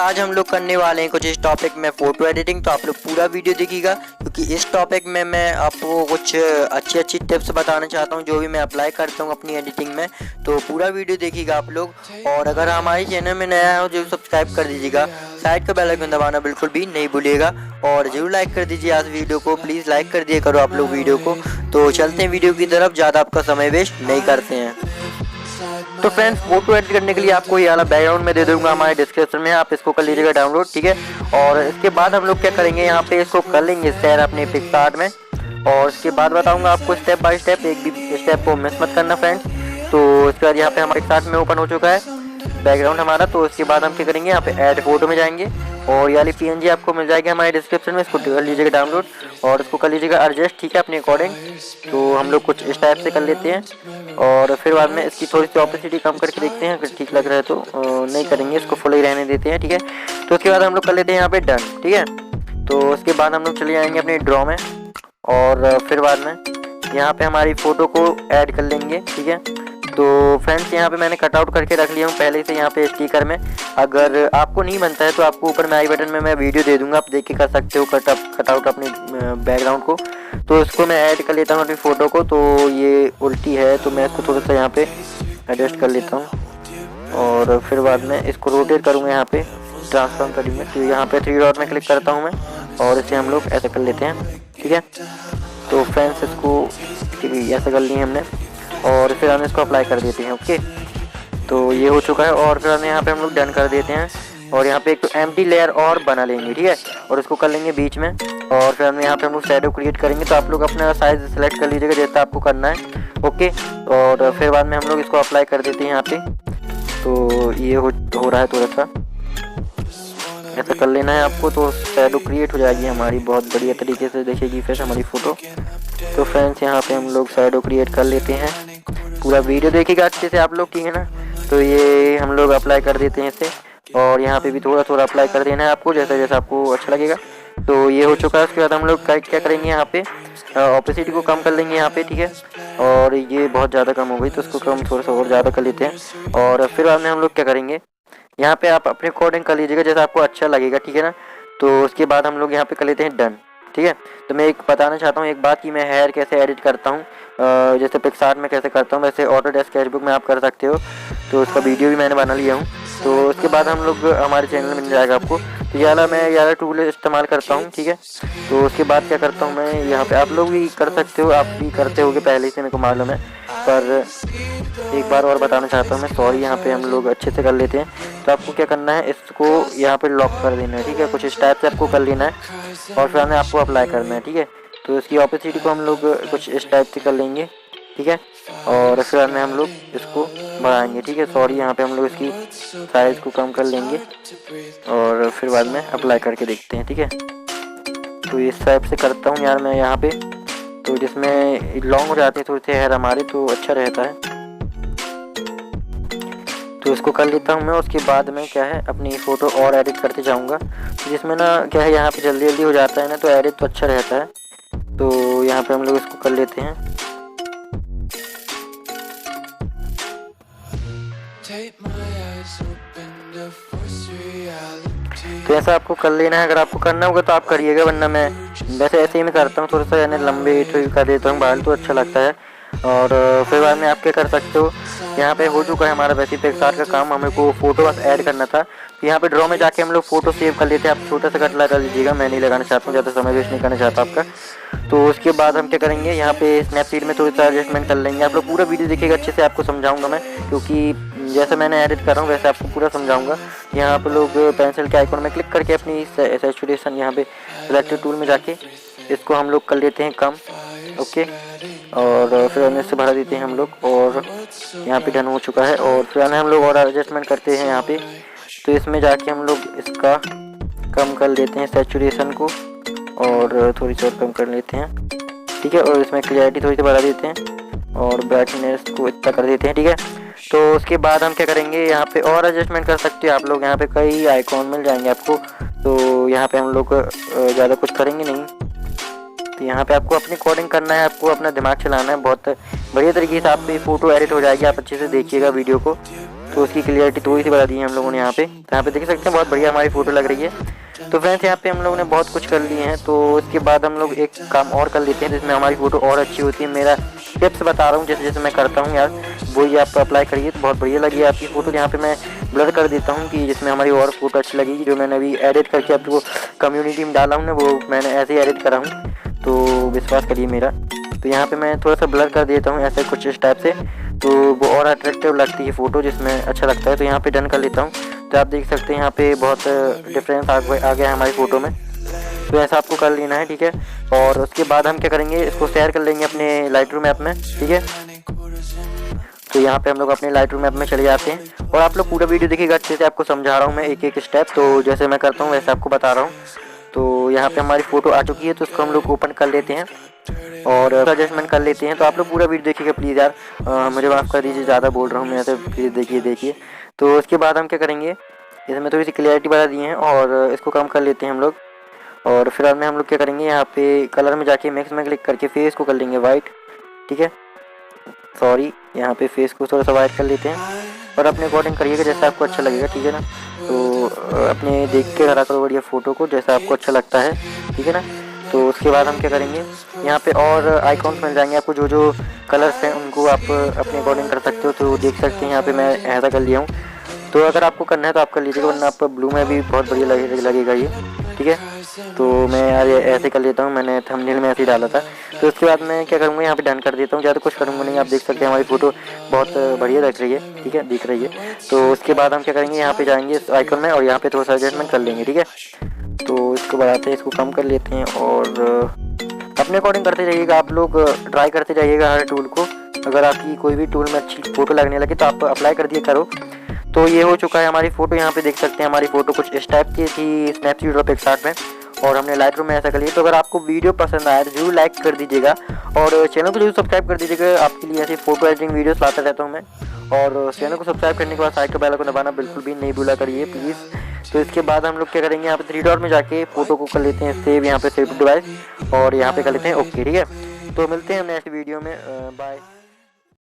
आज हम लोग करने वाले हैं कुछ इस टॉपिक में फ़ोटो एडिटिंग। तो आप लोग पूरा वीडियो देखिएगा क्योंकि इस टॉपिक में मैं आपको कुछ अच्छी टिप्स बताना चाहता हूं जो भी मैं अप्लाई करता हूं अपनी एडिटिंग में। तो पूरा वीडियो देखिएगा आप लोग। और अगर हमारे चैनल में नया हो जो सब्सक्राइब कर दीजिएगा, साइड का बेल आइकन दबाना बिल्कुल भी नहीं भूलिएगा और ज़रूर लाइक कर दीजिए आज वीडियो को। प्लीज़ लाइक कर दिया करो आप लोग वीडियो को। तो चलते हैं वीडियो की तरफ, ज़्यादा आपका समय वेस्ट नहीं करते हैं। तो फ्रेंड्स, फोटो एडिट करने के लिए आपको ये वाला बैकग्राउंड में दे दूंगा हमारे डिस्क्रिप्शन में, आप इसको कर लीजिएगा डाउनलोड, ठीक है। और इसके बाद हम लोग क्या करेंगे, यहाँ पे इसको कर लेंगे शेयर अपने पिक्सआर्ट में। और इसके बाद बताऊंगा आपको स्टेप बाय स्टेप, एक भी स्टेप को मिस मत करना फ्रेंड्स। तो इसके बाद यहाँ पे हमारे पिक्सआर्ट में ओपन हो चुका है बैकग्राउंड हमारा। तो इसके बाद हम क्या करेंगे, यहाँ पे ऐड फोटो में जाएंगे और ये वाली PNG आपको मिल जाएगी हमारे डिस्क्रिप्शन में, इसको कर लीजिएगा डाउनलोड और इसको कर लीजिएगा एडजस्ट, ठीक है, अपने अकॉर्डिंग। तो हम लोग कुछ इस टाइप से कर लेते हैं और फिर बाद में इसकी थोड़ी सी ऑपेसिटी कम करके देखते हैं, अगर ठीक लग रहा है तो नहीं करेंगे, इसको फुल ही रहने देते हैं, ठीक है। तो उसके बाद हम लोग कर लेते हैं यहाँ पे डन, ठीक है। तो उसके बाद हम लोग चले जाएंगे अपने ड्रॉ में और फिर बाद में यहाँ पे हमारी फ़ोटो को ऐड कर लेंगे, ठीक है। तो फ्रेंड्स, यहाँ पे मैंने कटआउट करके रख लिया हूँ पहले से यहाँ पे स्टिकर में। अगर आपको नहीं बनता है तो आपको ऊपर में आई बटन में मैं वीडियो दे दूंगा, आप देख के कर सकते हो कटआउट अपने बैकग्राउंड को। तो इसको मैं ऐड कर लेता हूँ अपनी फ़ोटो को। तो ये उल्टी है तो मैं इसको थोड़ा सा यहाँ पे एडजस्ट कर लेता हूँ और फिर बाद में इसको रोटेट करूँगा यहाँ पे ट्रांसफॉर्म करूँगा। तो यहाँ पे 3 डॉट में क्लिक करता हूँ मैं और इसे हम लोग ऐसे कर लेते हैं, ठीक है। तो फ्रेंड्स, इसको ऐसे कर लिए हमने और फिर हम इसको अप्लाई कर देते हैं, ओके। तो ये हो चुका है और फिर यहाँ पे हम लोग डन कर देते हैं और यहाँ पे एक तो एम्प्टी लेयर और बना लेंगे, ठीक है, और इसको कर लेंगे बीच में। और फिर हम यहाँ पे हम लोग शैडो क्रिएट करेंगे। तो आप लोग अपना साइज सेलेक्ट कर लीजिएगा जैसा आपको करना है, ओके। और फिर बाद में हम लोग इसको अप्लाई कर देते हैं यहाँ पे। तो ये हो रहा है, थोड़ा सा ऐसा कर लेना है आपको। तो शैडो क्रिएट हो जाएगी हमारी, बहुत बढ़िया तरीके से देखेगी फिर हमारी फ़ोटो। तो फ्रेंड्स, यहाँ पे हम लोग शैडो क्रिएट कर लेते हैं। पूरा वीडियो देखिएगा अच्छे से आप लोग, ठीक है ना। तो ये हम लोग अप्लाई कर देते हैं इसे और यहाँ पे भी थोड़ा थोड़ा अप्लाई कर देना है आपको, जैसा जैसा आपको अच्छा लगेगा। तो ये हो चुका है। उसके बाद हम लोग क्या करेंगे, यहाँ पे ऑपेसिटी को कम कर लेंगे यहाँ पे, ठीक है। और ये बहुत ज़्यादा कम हो गई तो उसको कम थोड़ा सा और ज़्यादा कर लेते हैं। और फिर बाद में हम लोग क्या करेंगे, यहाँ पे आप अपने अकॉर्डिंग कर लीजिएगा जैसा आपको अच्छा लगेगा, ठीक है ना। तो उसके बाद हम लोग यहाँ पे कर लेते हैं डन, ठीक है। तो मैं एक बताना चाहता हूँ एक बात कि मैं हेयर कैसे एडिट करता हूँ, जैसे पिक्सआर्ट में कैसे करता हूँ वैसे ऑटोडेस्क स्केचबुक में आप कर सकते हो। तो उसका वीडियो भी मैंने बना लिया हूँ। तो उसके बाद हम लोग हमारे चैनल में मिल जाएगा आपको। तो मैं ये वाला टूल इस्तेमाल करता हूँ, ठीक है। तो उसके बाद क्या करता हूँ मैं, यहाँ पे आप लोग भी कर सकते हो, आप भी करते होगे पहले से, मेरे को मालूम है, पर एक बार और बताना चाहता हूँ मैं, सॉरी। यहाँ पे हम लोग अच्छे से कर लेते हैं। तो आपको क्या करना है, इसको यहाँ पे लॉक कर देना है, ठीक है, कुछ इस टाइप से आपको कर लेना है और फिर हमें आपको अप्लाई करना है, ठीक है। तो इसकी ऑपोसिटी को हम लोग कुछ इस टाइप से कर लेंगे, ठीक है। और फिर हमें हम लोग इसको बढ़ाएंगे, ठीक है, सॉरी। यहाँ पे हम लोग इसकी साइज़ को कम कर लेंगे और फिर बाद में अप्लाई करके देखते हैं, ठीक है। तो इस टाइप से करता हूँ यार मैं यहाँ पे। तो जिसमें लॉन्ग हो जाते हैं थोड़े से हेयर हमारे तो अच्छा रहता है। तो इसको कर लेता हूँ मैं। उसके बाद में क्या है, अपनी फ़ोटो और एडिट करते जाऊँगा। तो जिसमें ना क्या है, यहाँ पे जल्दी जल्दी हो जाता है ना, तो एडिट तो अच्छा रहता है। तो यहाँ पे हम लोग इसको कर लेते हैं। तो ऐसा आपको कर लेना है, अगर आपको करना होगा तो आप करिएगा, वरना मैं वैसे ऐसे ही मैं करता हूँ, थोड़ा सा यानी लंबे कर देता हूँ बाल, तो अच्छा लगता है। और फिर बाद में आप क्या कर सकते हो, यहाँ पे हो चुका है हमारा वैसे पिक्सआर्ट का काम, हमें को फ़ोटो बस ऐड करना था। तो यहाँ पे ड्रॉ में जाके हम लोग फ़ोटो सेव कर लेते हैं। आप छोटा सा कट लगा लीजिएगा, मैं नहीं लगाना चाहता हूँ, ज़्यादा समय वेस्ट नहीं करना चाहता आपका। तो उसके बाद हम क्या करेंगे, यहाँ पे स्नैपसीड में थोड़ा सा एडजस्टमेंट कर लेंगे। आप लोग पूरा वीडियो देखिएगा अच्छे से, आपको समझाऊंगा मैं, क्योंकि जैसे मैंने एडिट कर रहा हूँ वैसे आपको पूरा समझाऊंगा। यहाँ पे लोग पेंसिल के आइकॉन में क्लिक करके अपनी सैचुरेशन यहाँ पे सिलेक्टेड टूल में जाके इसको हम लोग कर लेते हैं कम, ओके। और फिर हम इससे बढ़ा देते हैं हम लोग और यहाँ पे डन हो चुका है। और फिर हम लोग और एडजस्टमेंट करते हैं यहाँ पे। तो इसमें जाके हम लोग इसका कम कर लेते हैं सैचुरेशन को और थोड़ी सी और कम कर लेते हैं, ठीक है। और इसमें क्लियरिटी थोड़ी सी बढ़ा देते हैं और ब्राइटनेस को इतना कर देते हैं, ठीक है। तो उसके बाद हम क्या करेंगे, यहाँ पे और एडजस्टमेंट कर सकते हो आप लोग। यहाँ पे कई आइकॉन मिल जाएंगे आपको। तो यहाँ पे हम लोग ज़्यादा कुछ करेंगे नहीं। तो यहाँ पे आपको अपनी कोडिंग करना है, आपको अपना दिमाग चलाना है, बहुत बढ़िया तरीके से आप पे फ़ोटो एडिट हो जाएगी। आप अच्छे से देखिएगा वीडियो को। तो उसकी क्लियरिटी थोड़ी सी बढ़ा दी है हम लोगों ने यहाँ पे। तो यहाँ पे देख सकते हैं बहुत बढ़िया हमारी फ़ोटो लग रही है। तो फ्रेंड्स यहाँ पे हम लोगों ने बहुत कुछ कर लिए हैं। तो इसके बाद हम लोग एक काम और कर लेते हैं जिसमें हमारी फ़ोटो और अच्छी होती है। मेरा टिप्स बता रहा हूँ जैसे जैसे मैं करता हूँ यार, वो ये आप अप्लाई करिए तो बहुत बढ़िया लगी आपकी फ़ोटो। यहाँ पे मैं ब्लर कर देता हूँ कि जिसमें हमारी और फ़ोटो अच्छी लगेगी। जो मैंने अभी एडिट करके आपको कम्युनिटी में डाला हूँ ना, वो मैंने ऐसे ही एडिट करा हूँ, तो विश्वास करिए मेरा। तो यहाँ पे मैं थोड़ा सा ब्लर कर देता हूँ ऐसे कुछ इस टाइप से, तो वो और अट्रैक्टिव लगती है फ़ोटो, जिसमें अच्छा लगता है। तो यहाँ पे डन कर लेता हूँ। तो आप देख सकते हैं यहाँ पे बहुत डिफरेंस आ गया है हमारी फ़ोटो में। तो ऐसा आपको कर लेना है, ठीक है। और उसके बाद हम क्या करेंगे, इसको शेयर कर लेंगे अपने लाइटरूम ऐप में, ठीक है। तो यहाँ पे हम लोग अपने लाइटरूम ऐप में चले जाते हैं और आप लोग पूरा वीडियो देखिएगा, अच्छे से आपको समझा रहा हूँ मैं एक एक स्टेप। तो जैसे मैं करता हूँ वैसे आपको बता रहा हूँ। तो यहाँ पे हमारी फ़ोटो आ चुकी है, तो इसको हम लोग ओपन कर लेते हैं और एडजस्टमेंट कर लेते हैं। तो आप लोग पूरा वीडियो देखिएगा प्लीज़ यार, मुझे माफ़ कर दीजिए, ज़्यादा बोल रहा हूँ मैं, तो प्लीज़ देखिए। तो उसके बाद हम क्या करेंगे, इसमें थोड़ी सी क्लियरिटी बढ़ा दी है और इसको कम कर लेते हैं हम लोग। और फिर में हम लोग क्या करेंगे, यहाँ पे कलर में जाके मिक्स में क्लिक करके फेस को कर लेंगे वाइट, ठीक है। सॉरी, यहाँ पे फेस को थोड़ा सा वाइट कर लेते हैं और अपने अकॉर्डिंग करिएगा जैसा आपको अच्छा लगेगा, ठीक है ना। तो अपने देख के करा करो बढ़िया फ़ोटो को जैसा आपको अच्छा लगता है, ठीक है ना। तो उसके बाद हम क्या करेंगे, यहाँ पे और आइकॉन्स मिल जाएंगे आपको, जो कलर्स हैं उनको आप अपने अकॉर्डिंग कर सकते हो। तो देख सकते हैं यहाँ पे मैं ऐसा कर लिया हूँ। तो अगर आपको करना है तो आप कर लीजिएगा, वरना आपको ब्लू में भी बहुत बढ़िया लगेगा ये, ठीक है। तो मैं यार ऐसे कर लेता हूँ, मैंने थंबनेल में ऐसे ही डाला था। तो उसके बाद मैं क्या करूँगा, यहाँ पे डन कर देता हूँ, ज़्यादा कुछ करूँगा नहीं। आप देख सकते हैं हमारी फ़ोटो बहुत बढ़िया लग रही है, ठीक है, दिख रही है। तो उसके बाद हम क्या करेंगे, यहाँ पे जाएंगे इस आइकन में और यहाँ पे थोड़ा सा एडजस्टमेंट कर लेंगे, ठीक है। तो इसको बढ़ाते हैं, इसको कम कर लेते हैं और अपने अकॉर्डिंग करते जाइएगा। आप लोग ट्राई करते जाइएगा हर टूल को। अगर आपकी कोई भी टूल में अच्छी फ़ोटो लगने लगे तो आप अप्लाई कर दिया करो। तो ये हो चुका है हमारी फ़ोटो। यहाँ पे देख सकते हैं हमारी फ़ोटो कुछ इस टाइप की थी स्नैपसीड और पिक्सआर्ट में, और हमने लाइटरूम में ऐसा कर लिया। तो अगर आपको वीडियो पसंद आया तो जरूर लाइक कर दीजिएगा और चैनल को जरूर सब्सक्राइब कर दीजिएगा। आपके लिए ऐसी फ़ोटो एडिटिंग वीडियोस लाता रहता हूँ मैं। और चैनल को सब्सक्राइब करने के बाद साइड के बेल को दबाना बिल्कुल भी नहीं भूला करिए प्लीज़। तो इसके बाद हम लोग क्या करेंगे, यहाँ पे 3 डॉट में जाके फ़ोटो को कर लेते हैं सेव, यहाँ पे सेव टू डिवाइस, और यहाँ पे कर लेते हैं ओके, ठीक है। तो मिलते हैं नेक्स्ट वीडियो में, बाय।